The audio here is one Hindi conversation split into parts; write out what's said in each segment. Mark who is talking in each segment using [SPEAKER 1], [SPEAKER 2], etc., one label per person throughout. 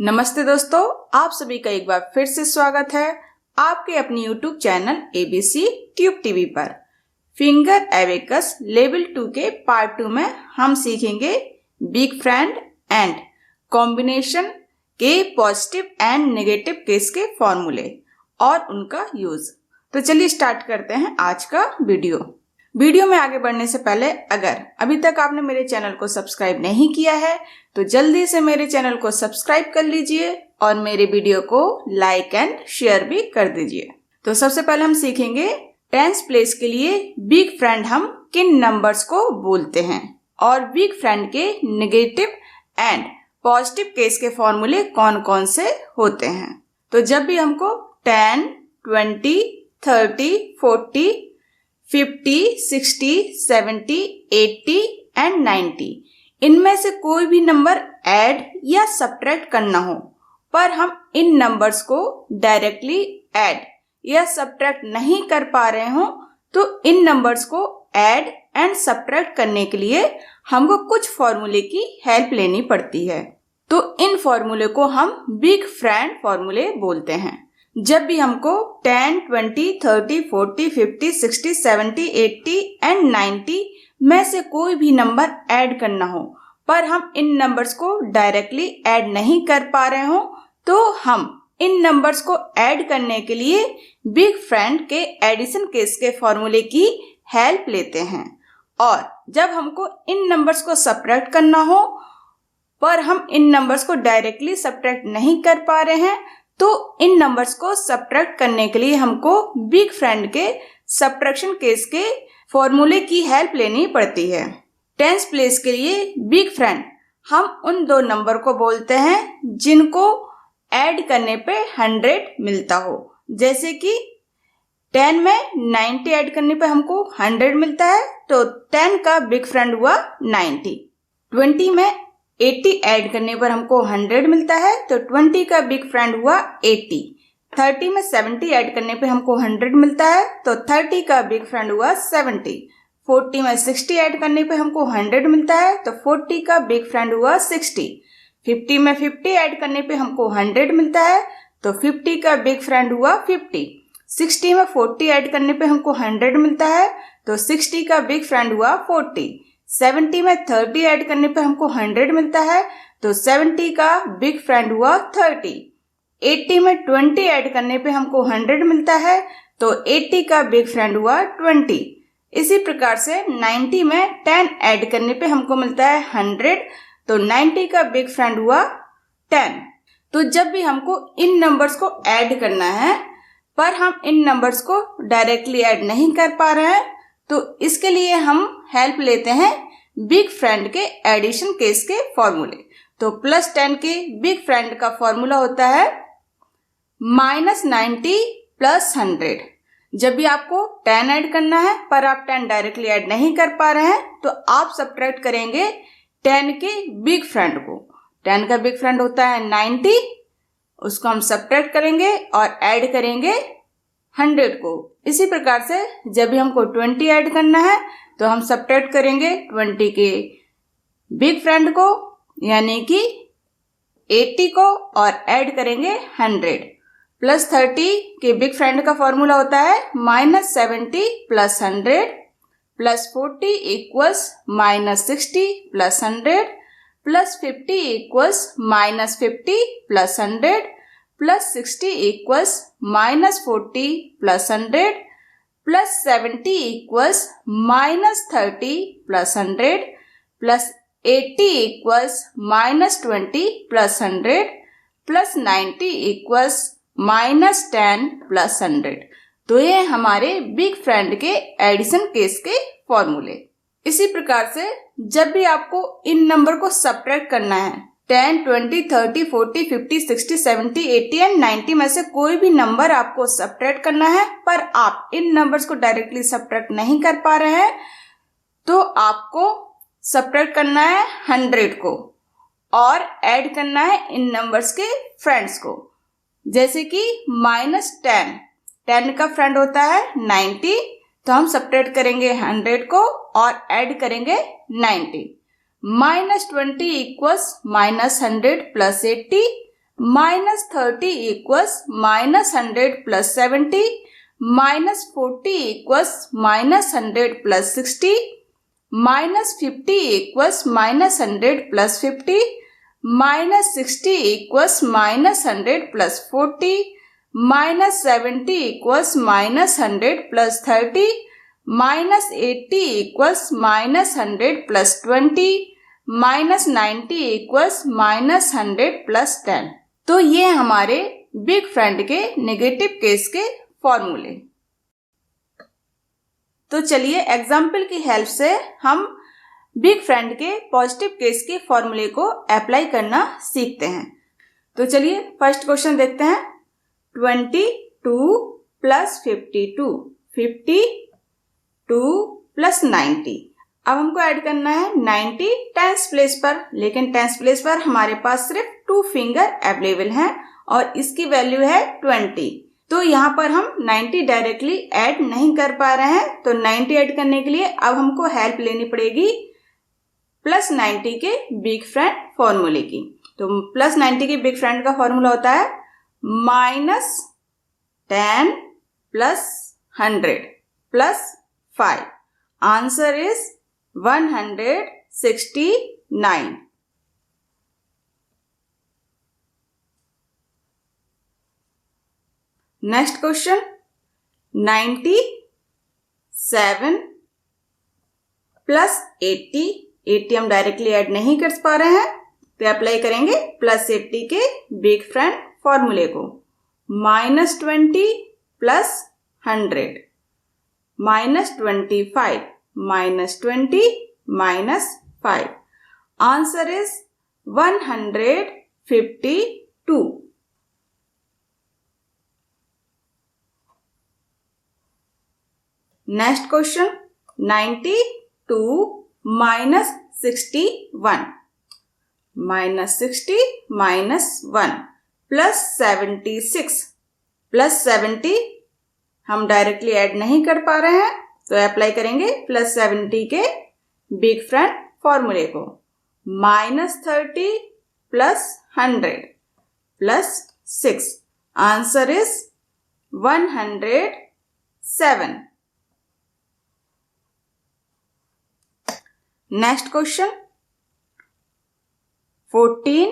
[SPEAKER 1] नमस्ते दोस्तों, आप सभी का एक बार फिर से स्वागत है आपके अपनी YouTube channel ABC tube TV पर। फिंगर एबेकस लेवल 2 के पार्ट 2 में हम सीखेंगे बिग फ्रेंड एंड कॉम्बिनेशन के पॉजिटिव एंड नेगेटिव केस के फॉर्मूले और उनका यूज। तो चलिए स्टार्ट करते हैं आज का वीडियो में आगे बढ़ने से पहले अगर अभी तक आपने मेरे चैनल को सब्सक्राइब नहीं किया है तो जल्दी से मेरे चैनल को सब्सक्राइब कर लीजिए और मेरे वीडियो को लाइक एंड शेयर भी कर दीजिए। तो सबसे पहले हम सीखेंगे टेंस प्लेस के लिए बिग फ्रेंड हम किन नंबर्स को बोलते हैं और बिग फ्रेंड के नेगेटिव एंड पॉजिटिव केस के फॉर्मूले कौन कौन से होते हैं। तो जब भी हमको 10, 20, 30, 40, 50, 60, 70, 80 एंड 90 इनमें से कोई भी नंबर ऐड या सब्ट्रैक्ट करना हो पर हम इन नंबर्स को डायरेक्टली ऐड या सब्ट्रैक्ट नहीं कर पा रहे हो तो इन नंबर्स को ऐड एंड सब्ट्रैक्ट करने के लिए हमको कुछ फॉर्मूले की हेल्प लेनी पड़ती है। तो इन फॉर्मूले को हम बिग फ्रेंड फॉर्मूले बोलते हैं। जब भी हमको 10, 20, 30, 40, 50, 60, 70, 80 एंड 90 में से कोई भी नंबर ऐड करना हो पर हम इन नंबर्स को डायरेक्टली ऐड नहीं कर पा रहे हो तो हम इन नंबर्स को ऐड करने के लिए बिग फ्रेंड के एडिशन केस के फॉर्मूले की हेल्प लेते हैं। और जब हमको इन नंबर्स को सब्ट्रैक्ट करना हो पर हम इन नंबर्स को डायरेक्टली सब्ट्रैक्ट नहीं कर पा रहे हैं तो इन नंबर्स को सब्ट्रैक्ट करने के लिए हमको बिग फ्रेंड के सब्ट्रैक्शन केस के फॉर्मूले की हेल्प लेनी पड़ती है। टेंस प्लेस के लिए बिग फ्रेंड हम उन दो नंबर को बोलते हैं जिनको ऐड करने पे 100 मिलता हो। जैसे कि 10 में 90 ऐड करने पे हमको 100 मिलता है तो 10 का बिग फ्रेंड हुआ 90। 20 में 80 ऐड करने पर हमको 100 मिलता है तो 20 का बिग फ्रेंड हुआ 80। 30 में 70 ऐड करने पे हमको 100 मिलता है तो 30 का बिग फ्रेंड हुआ 70। 40 में 60 ऐड करने पे हमको 100 मिलता है तो 40 का बिग फ्रेंड हुआ 60। 50 में 50 ऐड करने पे हमको 100 मिलता है तो 50 का बिग फ्रेंड हुआ 50। 60 में 40 ऐड करने पे हमको 100 मिलता है तो 60 का बिग फ्रेंड हुआ 40। 70 में 30 ऐड करने पे हमको 100 मिलता है तो 70 का बिग फ्रेंड हुआ 30। 80 में 20 ऐड करने पे हमको 100 मिलता है तो 80 का बिग फ्रेंड हुआ 20। इसी प्रकार से 90 में 10 ऐड करने पे हमको मिलता है 100 तो 90 का बिग फ्रेंड हुआ 10। तो जब भी हमको इन नंबर्स को ऐड करना है पर हम इन नंबर्स को डायरेक्टली ऐड नहीं कर पा रहे हैं तो इसके लिए हम हेल्प लेते हैं बिग फ्रेंड के एडिशन केस के फॉर्मूले। तो +10 के बिग फ्रेंड का फॉर्मूला होता है -90 + 100। जब भी आपको 10 ऐड करना है पर आप 10 डायरेक्टली ऐड नहीं कर पा रहे हैं तो आप सब्ट्रैक्ट करेंगे 10 के बिग फ्रेंड को। 10 का बिग फ्रेंड होता है 90, उसको हम सब्ट्रैक्ट करेंगे और ऐड करेंगे 100 को। इसी प्रकार से जब भी हमको 20 ऐड करना है तो हम सब्ट्रैक्ट करेंगे 20 के बिग फ्रेंड को यानी कि 80 को और ऐड करेंगे 100। +30 के बिग फ्रेंड का फॉर्मूला होता है -70 + 100 +40 = -60 + 100 +50 = -50 + 100 +60 = -40 + 100 +70 = -30 + 100 +80 = -20 + 100 +90 = -10 + 100। तो ये हमारे बिग फ्रेंड के एडिशन केस के फॉर्मूले। इसी प्रकार से जब भी आपको इन नंबर को सब्ट्रैक्ट करना है 10, 20, 30, 40, 50, 60, 70, 80 एंड 90 में से कोई भी नंबर आपको सब्ट्रैक्ट करना है पर आप इन नंबर्स को डायरेक्टली सब्ट्रैक्ट नहीं कर पा रहे हैं तो आपको सब्ट्रैक्ट करना है 100 को और ऐड करना है इन नंबर्स के फ्रेंड्स को। जैसे कि -10, 10 का फ्रेंड होता है 90 तो हम सब्ट्रैक्ट करेंगे 100 को और ऐड करेंगे 90। -20 = -100 + 80 -30 equals -100 plus 70, -40 equals -100 plus 60, -50 equals -100 plus 50, -60 equals -100 plus 40, -70 equals -100 plus 30, -80 equals -100 plus 20, -90 equals -100 plus 10। तो ये हमारे बिग फ्रेंड के नेगेटिव केस के फॉर्मूले। तो चलिए एग्जाम्पल की हेल्प से हम बिग फ्रेंड के पॉजिटिव केस के फॉर्मूले को अप्लाई करना सीखते हैं। तो चलिए फर्स्ट क्वेश्चन देखते हैं। 22 प्लस 52, 52 प्लस 90। अब हमको ऐड करना है 90 टेंस प्लेस पर, लेकिन टेंस प्लेस पर हमारे पास सिर्फ 2 फिंगर अवेलेबल हैं और इसकी वैल्यू है 20। तो यहाँ पर हम 90 डायरेक्टली ऐड नहीं कर पा रहे हैं, तो 90 ऐड करने के लिए अब हमको हेल्प लेनी पड़ेगी प्लस 90 के बिग फ्रेंड फॉर्मूले की। तो प्लस 90 के बिग फ्रेंड का फॉर्मूला होता है -10 plus 100 plus 5। Answer is 169। Next question 97 plus 80। 80 हम डायरेक्टली ऐड नहीं कर पा रहे हैं, तो अप्लाई करेंगे प्लस 80 के बिग फ्रेंड फॉर्मूले को। -20 plus 100, -25, -20 -5। Answer is 152। Next question 92 -61, -60 -1 plus 76। Plus 70 हम डायरेक्टली ऐड नहीं कर पा रहे हैं, तो अप्लाई करेंगे प्लस 70 के बिग फ्रेंड फॉर्मूले को। -30 plus 100 plus 6। Answer is 107। Next question 14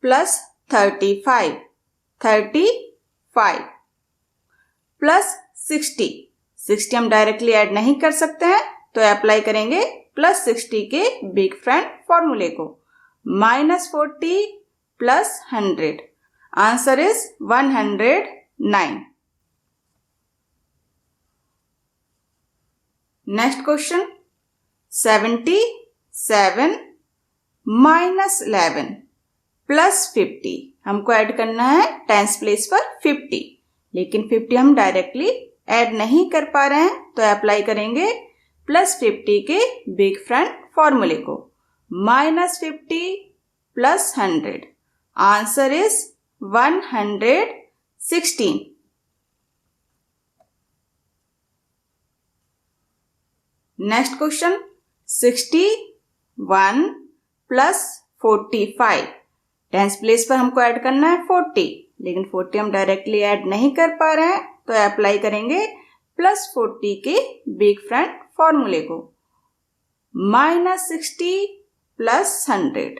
[SPEAKER 1] plus 35, 35 plus 60। 60 हम डायरेक्टली ऐड नहीं कर सकते हैं, तो अप्लाई करेंगे प्लस 60 के बिग फ्रेंड फॉर्मूले को। -40 plus 100। Answer is 109। Next question 77 -11 plus 50। हमको ऐड करना है टेंस प्लेस पर 50, लेकिन 50 हम डायरेक्टली ऐड नहीं कर पा रहे हैं, तो अप्लाई करेंगे प्लस 50 के बिग फ्रेंड फॉर्मूले को। -50 plus 100। Answer is 116। Next question 61 plus 45। Tens place पर हमको ऐड करना है 40, लेकिन 40 हम डायरेक्टली ऐड नहीं कर पा रहे हैं, तो अप्लाई करेंगे प्लस 40 के बिग फ्रेंड फॉर्मूले को। -60 प्लस 100,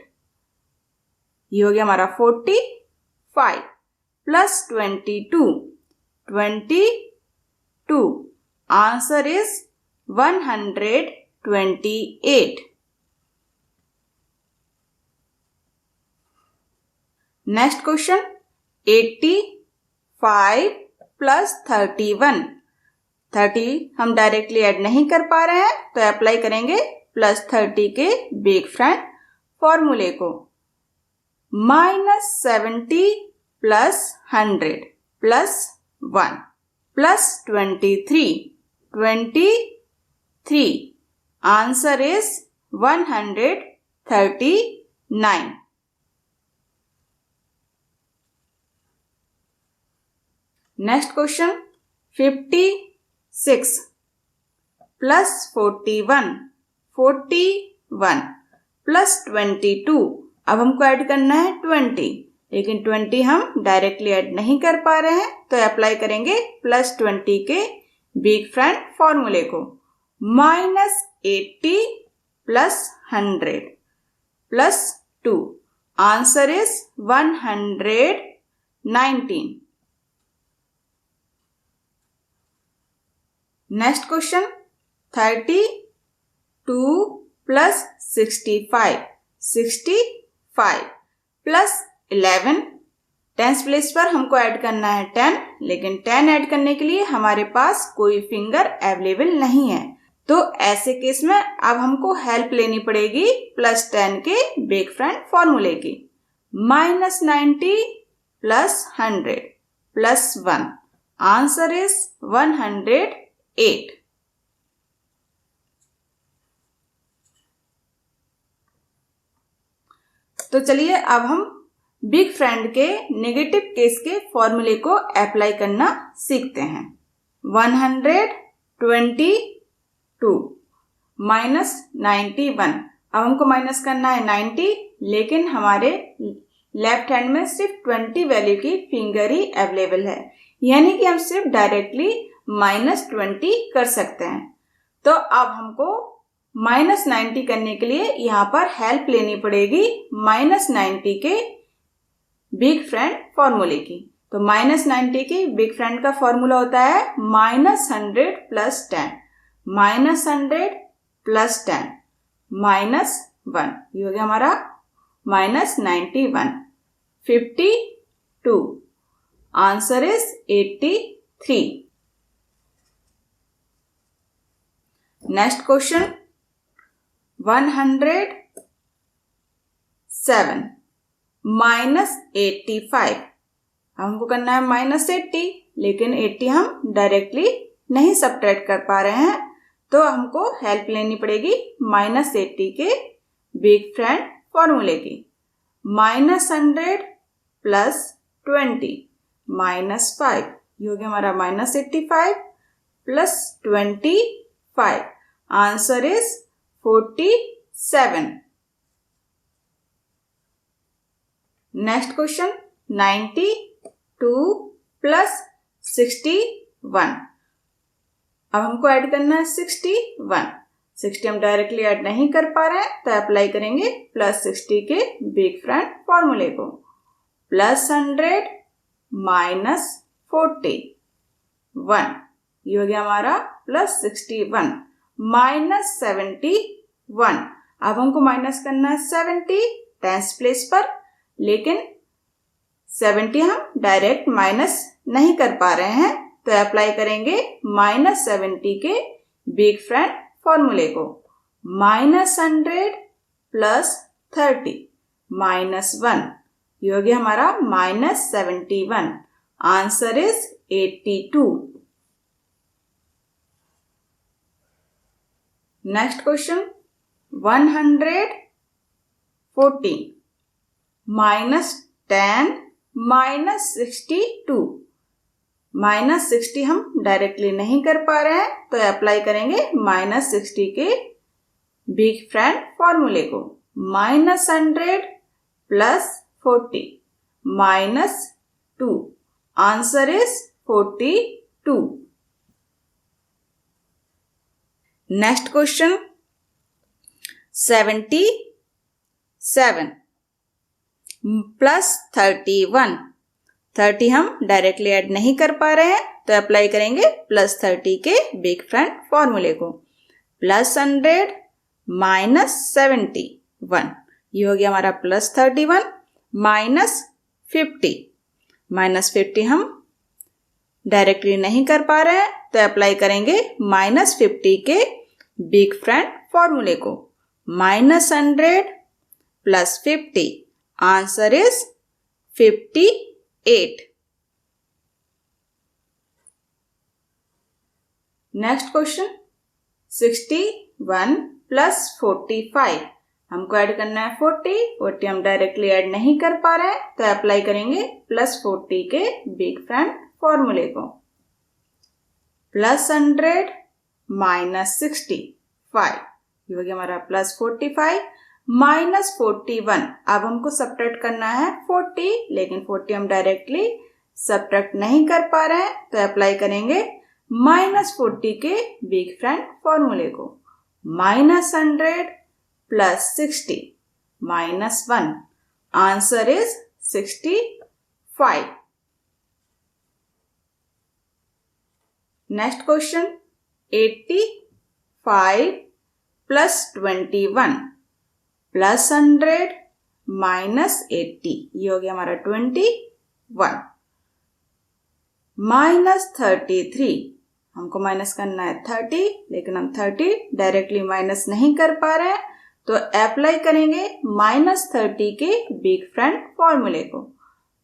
[SPEAKER 1] ये हो गया हमारा 45 plus 22, 22। Answer is 128। Next question 85 plus 31। 30 हम डायरेक्टली ऐड नहीं कर पा रहे हैं, तो अप्लाई करेंगे प्लस 30 के बिग फ्रेंड फॉर्मूले को। -70 plus 100 plus 1 plus 23, 23। Answer is 139। Next question 56 plus 41, 41 plus 22। अब हमको ऐड करना है 20, लेकिन 20 हम डायरेक्टली ऐड नहीं कर पा रहे हैं, तो अप्लाई करेंगे +20 के बिग फ्रेंड फॉर्मूले को। -80 + 100 + 2, answer is 119। Next question, 32 + 65, 65 + 11, tens place पर हमको ऐड करना है 10, लेकिन 10 ऐड करने के लिए हमारे पास कोई फिंगर अवेलेबल नहीं है। तो ऐसे केस में अब हमको हेल्प लेनी पड़ेगी +10 के बिग फ्रेंड फॉर्मूले की। -90 + 100 + 1, आंसर इज 108। तो चलिए अब हम बिग फ्रेंड के नेगेटिव केस के फॉर्मूले को अप्लाई करना सीखते हैं। 122 -91, अब हमको माइनस करना है 90, लेकिन हमारे लेफ्ट हैंड में सिर्फ 20 वैल्यू की फिंगर ही अवेलेबल है, यानी कि हम सिर्फ डायरेक्टली -20 कर सकते हैं। तो अब हमको -90 करने के लिए यहाँ पर हेल्प लेनी पड़ेगी -90 के बिग फ्रेंड फॉर्मूले की। तो -90 की बिग फ्रेंड का फॉर्मूला होता है -100 + 10, -100 + 10 -1, ये हो गया हमारा -91। 52, आंसर इज 83। नेक्स्ट क्वेश्चन, 107 -85, हमको करना है -80, लेकिन 80 हम डायरेक्टली नहीं सब्ट्रैक्ट कर पा रहे हैं, तो हमको हेल्प लेनी पड़ेगी -80 के बिग फ्रेंड फॉर्मूले की। -100 + 20 -5, ये हो गया हमारा -85 + 25, आंसर इज 47। नेक्स्ट क्वेश्चन, 92 + 61, अब हमको ऐड करना है 61। 60 हम डायरेक्टली ऐड नहीं कर पा रहे हैं, तो अप्लाई करेंगे +60 के बिग फ्रेंड फॉर्मूले को। +100 - 41, ये हो गया हमारा +61 -71, अब हमको माइनस करना है 70 टेंस प्लेस पर, लेकिन 70 हम डायरेक्ट माइनस नहीं कर पा रहे हैं, तो अप्लाई करेंगे -70 के बिग फ्रेंड फॉर्मूले को। -100 + 30 -1, ये हो गया हमारा -71, आंसर इज 82। नेक्स्ट क्वेश्चन, 114 -10 -62, -60 हम डायरेक्टली नहीं कर पा रहे हैं, तो अप्लाई करेंगे -60 के बिग फ्रेंड फॉर्मूले को। -100 + 40 -2, आंसर इज 42। नेक्स्ट क्वेश्चन, 77 + 31, 30 हम डायरेक्टली ऐड नहीं कर पा रहे हैं, तो अप्लाई करेंगे +30 के बिग फ्रेंड फॉर्मूले को। +100 - 71, ये हो गया हमारा +31 -50, -50 हम डायरेक्टली नहीं कर पा रहे हैं, तो अप्लाई करेंगे -50 के बिग फ्रेंड फॉर्मूले को। -100 + 50, आंसर इज 58। नेक्स्ट क्वेश्चन, 61 + 45, हमको ऐड करना है 40 हम डायरेक्टली ऐड नहीं कर पा रहे हैं, तो अप्लाई करेंगे +40 के बिग फ्रेंड फॉर्मूले को। +100 - 65, ये हो गया हमारा +45 -41। अब हमको सब्ट्रैक्ट करना है 40, लेकिन 40 हम डायरेक्टली सब्ट्रैक्ट नहीं कर पा रहे हैं, तो अप्लाई करेंगे -40 के बिग फ्रेंड फॉर्मूले को। -100 + 60 -1, आंसर इज 65। नेक्स्ट क्वेश्चन, 85 + 21 + 100 - 80, ये हो गया हमारा 21। -33, हमको माइनस करना है 30, लेकिन हम 30 डायरेक्टली माइनस नहीं कर पा रहे हैं, तो अप्लाई करेंगे -30 के बिग फ्रेंड फॉर्मूले को।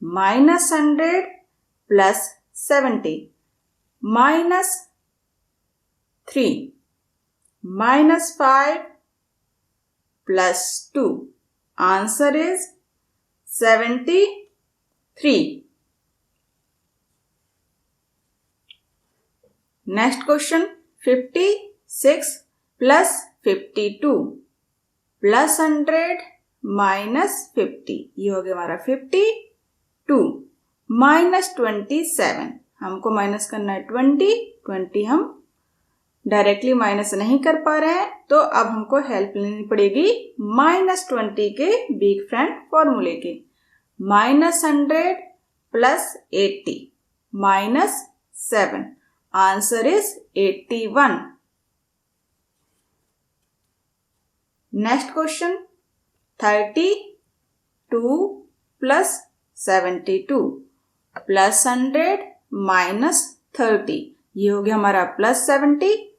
[SPEAKER 1] -100 + 70 -3 -5 + 2, आंसर इज 73। नेक्स्ट क्वेश्चन, 56 + 52 + 100 - 50, ये हो गया हमारा 52। -27, हमको माइनस करना है 20 हम डायरेक्टली माइनस नहीं कर पा रहे हैं, तो अब हमको हेल्प लेनी पड़ेगी -20 के बिग फ्रेंड फॉर्मूले की। -100 + 80 -7, आंसर इज 81। नेक्स्ट क्वेश्चन, 32 + 72 + 100 - 30, ये हो गया हमारा +72।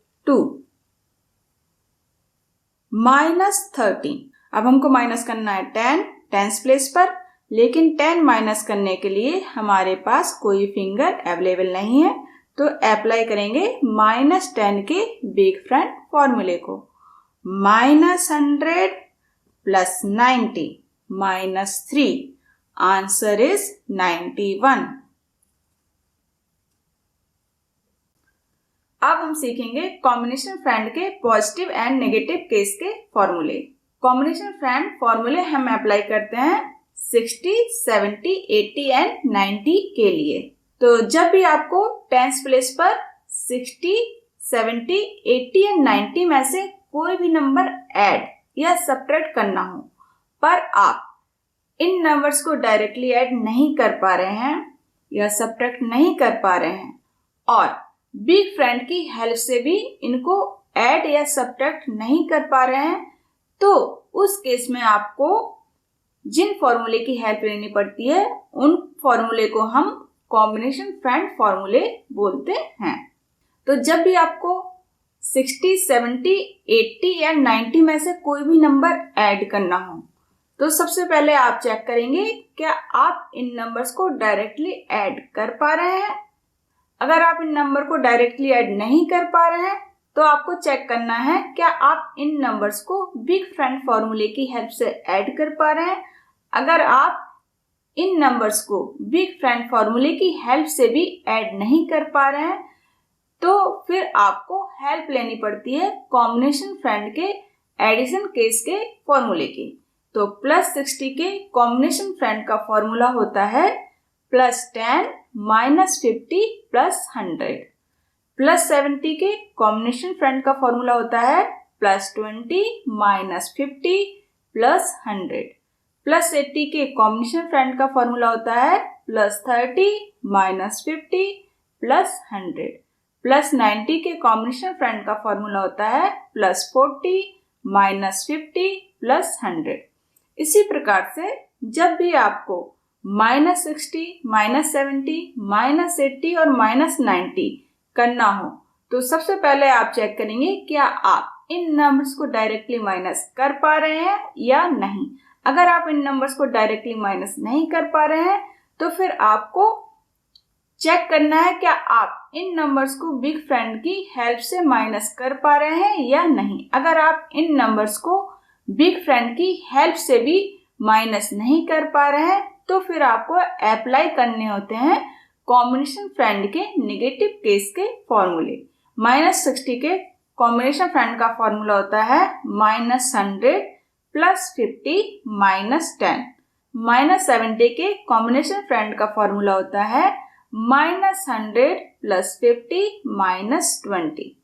[SPEAKER 1] -13, अब हमको माइनस करना है 10 टेंस प्लेस पर, लेकिन 10 माइनस करने के लिए हमारे पास कोई फिंगर अवेलेबल नहीं है, तो अप्लाई करेंगे -10 के बिग फ्रेंड फॉर्मूले को। -100 + 90 -3, आंसर इज 91। अब हम सीखेंगे कॉम्बिनेशन फ्रेंड के पॉजिटिव एंड नेगेटिव केस के फॉर्मूले। कॉम्बिनेशन फ्रेंड फॉर्मूले हम अप्लाई करते हैं 60, 70, 80 एंड 90 के लिए। तो जब भी आपको टेंस प्लेस पर 60, 70, 80 एंड 90 में से कोई भी नंबर ऐड या सब्ट्रैक्ट करना हो, पर आप इन नंबर्स को डायरेक्टली ऐड नहीं कर पा रहे हैं या सब्ट्रैक्ट नहीं कर पा रहे हैं, और बिग फ्रेंड की हेल्प से भी इनको ऐड या सब्ट्रैक्ट नहीं कर पा रहे हैं, तो उस केस में आपको जिन फॉर्मूले की हेल्प लेनी पड़ती है, उन फॉर्मूले को हम कॉम्बिनेशन फ्रेंड फॉर्मूले बोलते हैं। तो जब भी आपको 60, 70, 80 या 90 में से कोई भी नंबर ऐड करना हो, तो सबसे पहले आप चेक करेंगे क्या आप इन नंबर्स को डायरेक्टली ऐड कर पा रहे हैं। अगर आप इन नंबर को डायरेक्टली ऐड नहीं कर पा रहे हैं, तो आपको चेक करना है क्या आप इन नंबर्स को बिग फ्रेंड फॉर्मूले की हेल्प से ऐड कर पा रहे हैं। अगर आप इन नंबर्स को बिग फ्रेंड फॉर्मूले की हेल्प से भी ऐड नहीं कर पा रहे हैं, तो फिर आपको हेल्प लेनी पड़ती है कॉम्बिनेशन फ्रेंड के एडिशन केस के फॉर्मूले की। तो +60 के कॉम्बिनेशन फ्रेंड का फॉर्मूला होता है +10 -50 + 100। +70 के कॉम्बिनेशन फ्रेंड का फॉर्मूला होता है +20 -50 + 100। +80 के कॉम्बिनेशन फ्रेंड का फॉर्मूला होता है +30 -50 + 100। +90 के कॉम्बिनेशन फ्रेंड का फॉर्मूला होता है +40 -50 + 100। इसी प्रकार से जब भी आपको -60, -70, -80 और -90 करना हो, तो सबसे पहले आप चेक करेंगे क्या आप इन नंबर्स को डायरेक्टली माइनस कर पा रहे हैं या नहीं। अगर आप इन नंबर्स को डायरेक्टली माइनस नहीं कर पा रहे हैं, तो फिर आपको चेक करना है क्या आप इन नंबर्स को बिग फ्रेंड की हेल्प से माइनस कर पा रहे हैं या नहीं। अगर आप इन नंबर्स को बिग फ्रेंड की हेल्प से भी माइनस नहीं कर पा रहे हैं, तो फिर आपको अप्लाई करने होते हैं कॉम्बिनेशन फ्रेंड के नेगेटिव केस के फॉर्मूले। -60 के कॉम्बिनेशन फ्रेंड का फॉर्मूला होता है -100 +50 -10। -70 के कॉम्बिनेशन फ्रेंड का फॉर्मूला होता है -100 + 50 -20।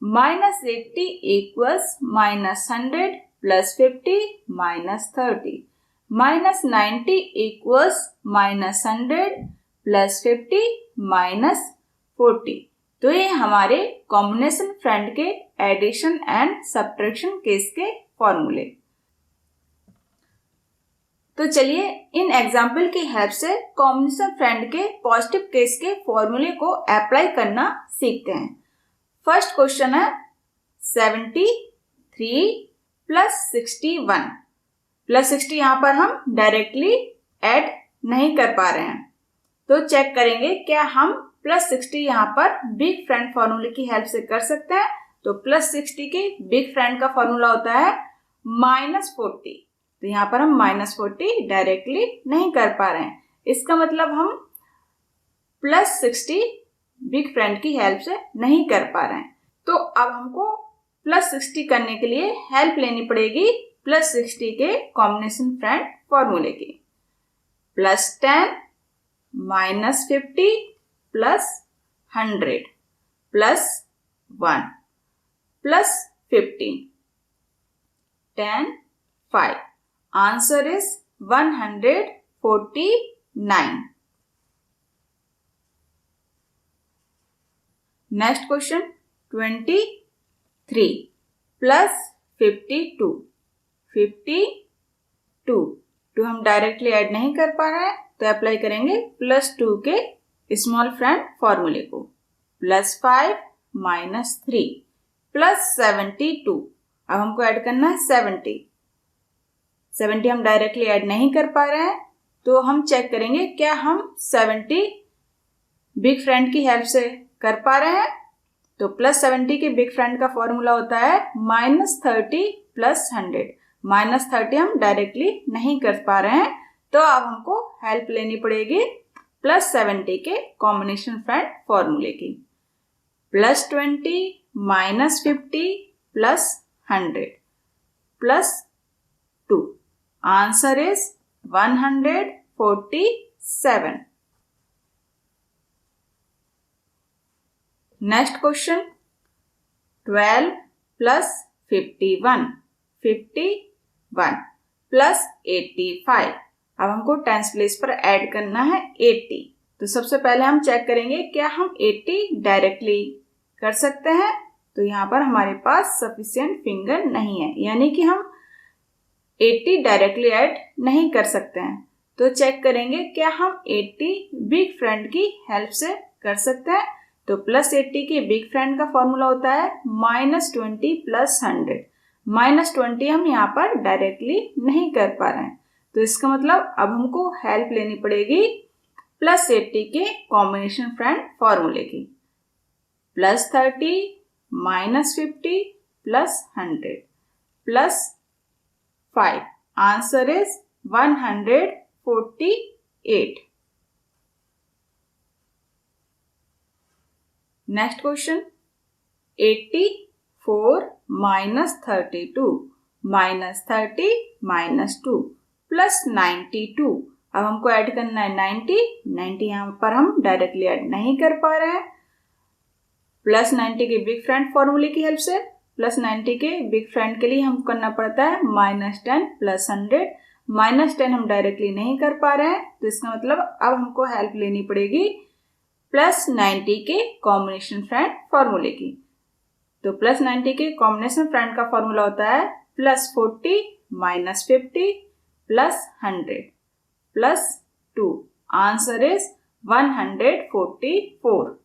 [SPEAKER 1] -80 इक्वल्स -100 + 50 -30। -90 इक्वल्स -100 + 50 -40। तो ये हमारे कॉम्बिनेशन फ्रेंड के एडिशन एंड सब्ट्रैक्शन केस के फॉर्मूले। तो चलिए इन एग्जाम्पल की हेल्प से कॉम्बिनेशन फ्रेंड के पॉजिटिव केस के फॉर्मूले को अप्लाई करना सीखते हैं। फर्स्ट क्वेश्चन है 73 + 61 + 60 यहाँ पर हम डायरेक्टली ऐड नहीं कर पा रहे हैं, तो चेक करेंगे क्या हम +60 यहाँ पर बिग फ्रेंड फॉर्मूले की हेल्प से कर सकते हैं। तो +60 के बिग फ्रेंड का फॉर्मूला होता है -40। तो यहाँ पर हम -40 डायरेक्टली नहीं कर पा रहे हैं, इसका मतलब हम +60 बिग फ्रेंड की हेल्प से नहीं कर पा रहे हैं। तो अब हमको +60 करने के लिए हेल्प लेनी पड़ेगी +60 के कॉम्बिनेशन फ्रेंड फॉर्मूले की। +10 -50 + 100 + 1 + 15 10 5। Answer is 149। Next question 23 + 52 52 two हम डायरेक्टली ऐड नहीं कर पा रहे हैं, तो अप्लाई करेंगे +2 के स्मॉल फ्रेंड फॉर्मूले को। +5 -3 + 72। अब हमको ऐड करना है 70 हम डायरेक्टली ऐड नहीं कर पा रहे हैं, तो हम चेक करेंगे क्या हम 70 बिग फ्रेंड की हेल्प से कर पा रहे हैं। तो +70 के बिग फ्रेंड का फॉर्मूला होता है -30 + 100। -30 हम डायरेक्टली नहीं कर पा रहे हैं, तो अब हमको हेल्प लेनी पड़ेगी +70 के कॉम्बिनेशन फ्रेंड फॉर्मूले की। +20 -50 + 100 + 2। Answer is 147। Next question 12 + 51 51 + 85। अब हमको टेंस प्लेस पर ऐड करना है 80। तो सबसे पहले हम चेक करेंगे क्या हम 80 डायरेक्टली कर सकते हैं। तो यहाँ पर हमारे पास सफिशिएंट फिंगर नहीं है, यानी कि हम 80 डायरेक्टली ऐड नहीं कर सकते हैं। तो चेक करेंगे क्या हम 80 बिग फ्रेंड की हेल्प से कर सकते हैं। तो +80 के बिग फ्रेंड का फॉर्मूला होता है -20 + 100। -20 हम यहाँ पर डायरेक्टली नहीं कर पा रहे हैं, तो इसका मतलब अब हमको हेल्प लेनी पड़ेगी +80 के कॉम्बिनेशन फ्रेंड फॉर्मूले की। +30 -50 + 100 + 5। Answer is 148। Next question 84 -32 -30 -2 + 92। अब हमको ऐड करना है 90 यहाँ पर हम डायरेक्टली ऐड नहीं कर पा रहे हैं। +90 के बिग फ्रेंड फॉर्मूले की हेल्प से +90 के बिग फ्रेंड के लिए हम करना पड़ता है -10 + 100। -10 हम डायरेक्टली नहीं कर पा रहे हैं, तो इसका मतलब अब हमको हेल्प लेनी पड़ेगी +90 के कॉम्बिनेशन फ्रेंड फॉर्मूले की। तो +90 के कॉम्बिनेशन फ्रेंड का फॉर्मूला होता है +40 -50 + 100 + 2। Answer is 144।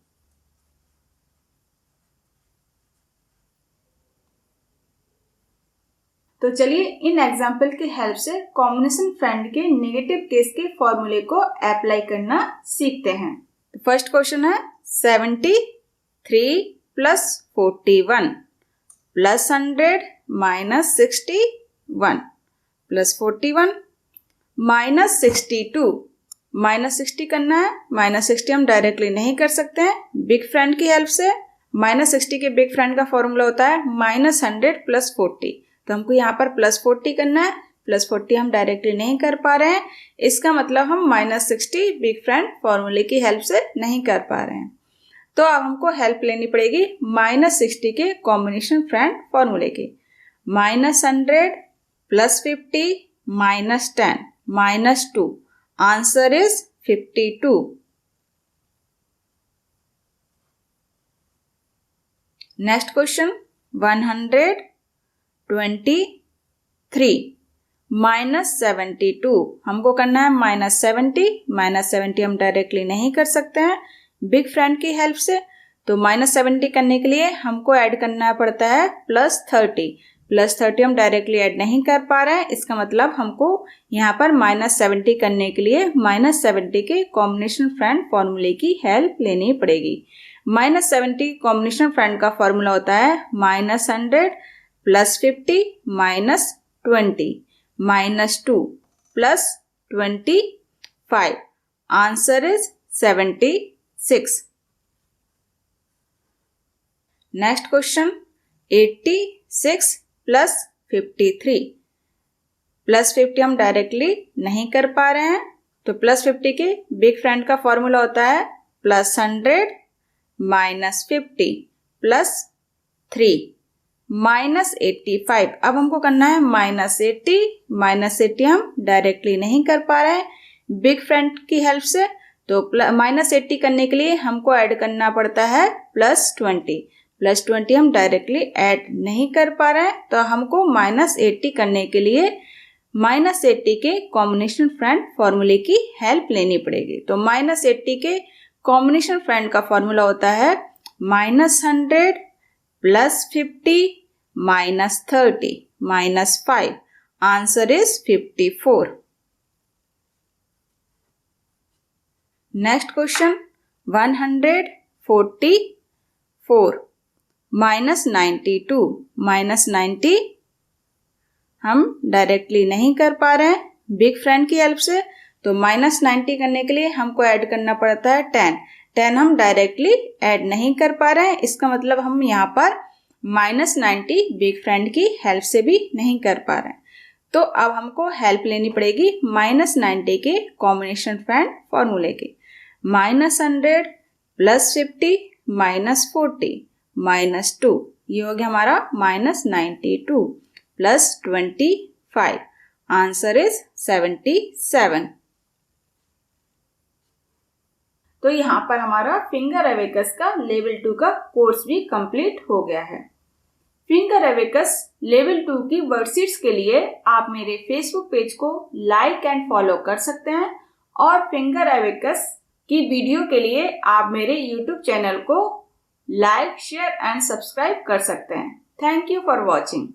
[SPEAKER 1] तो चलिए इन एग्जाम्पल की हेल्प से कॉम्बिनेशन फ्रेंड के नेगेटिव केस के फॉर्मूले को अप्लाई करना सीखते हैं। फर्स्ट क्वेश्चन है 73 + 41 + 100 -61 + 41 -62। -60 करना है, -60 हम डायरेक्टली नहीं कर सकते हैं बिग फ्रेंड की हेल्प से। -60 के बिग फ्रेंड का फॉर्मूला होता है -100 + 40। तो हमको यहाँ पर +40 करना है। +40 हम डायरेक्टली नहीं कर पा रहे हैं, इसका मतलब हम -60 बिग फ्रेंड फॉर्मूले की हेल्प से नहीं कर पा रहे हैं। तो अब हमको हेल्प लेनी पड़ेगी -60 के कॉम्बिनेशन फ्रेंड फॉर्मूले की। -100 +50 -10 -2, आंसर इज 52। नेक्स्ट क्वेश्चन 123 -72, हमको करना है -70 हम डायरेक्टली नहीं कर सकते हैं बिग फ्रेंड की हेल्प से, तो -70 करने के लिए हमको ऐड करना पड़ता है +30 हम डायरेक्टली ऐड नहीं कर पा रहे हैं, इसका मतलब हमको यहाँ पर -70 करने के लिए -70 के कॉम्बिनेशन फ्रेंड फॉर्मूले की हेल्प लेनी पड़ेगी। -70 कॉम्बिनेशन फ्रेंड का फॉर्मूला होता है -100 +50 -20 -2 +25, आंसर इज 76। नेक्स्ट क्वेश्चन 86 +53, +50 हम डायरेक्टली नहीं कर पा रहे हैं, तो +50 के बिग फ्रेंड का फॉर्मूला होता है +100 -50 +3 -85। अब हमको करना है -80 हम डायरेक्टली नहीं कर पा रहे हैं बिग फ्रेंड की हेल्प से, तो -80 करने के लिए हमको ऐड करना पड़ता है +20 हम डायरेक्टली ऐड नहीं कर पा रहे हैं, तो हमको -80 करने के लिए -80 के कॉम्बिनेशन फ्रेंड फॉर्मूले की हेल्प लेनी पड़ेगी। तो -80 के कॉम्बिनेशन फ्रेंड का फॉर्मूला होता है -100 +50 -30 -5, आंसर इज 54। नेक्स्ट क्वेश्चन 144 -92 -90 हम डायरेक्टली नहीं कर पा रहे हैं बिग फ्रेंड की हेल्प से, तो -90 करने के लिए हमको ऐड करना पड़ता है 10 हम डायरेक्टली ऐड नहीं कर पा रहे हैं, इसका मतलब हम यहाँ पर -90 बिग फ्रेंड की हेल्प से भी नहीं कर पा रहे हैं। तो अब हमको हेल्प लेनी पड़ेगी -90 के कॉम्बिनेशन फ्रेंड फॉर्मूले की। -100 +50 -40 -2, ये हो गया हमारा -92 +25, आंसर इज 77। तो यहाँ पर हमारा फिंगर एवेकस का लेवल 2 का कोर्स भी कंप्लीट हो गया है। फिंगर एवेकस लेवल 2 की वर्कशीट्स के लिए आप मेरे फेसबुक पेज को लाइक एंड फॉलो कर सकते हैं, और फिंगर एवेकस की वीडियो के लिए आप मेरे यूट्यूब चैनल को लाइक, शेयर एंड सब्सक्राइब कर सकते हैं। Thank you for watching.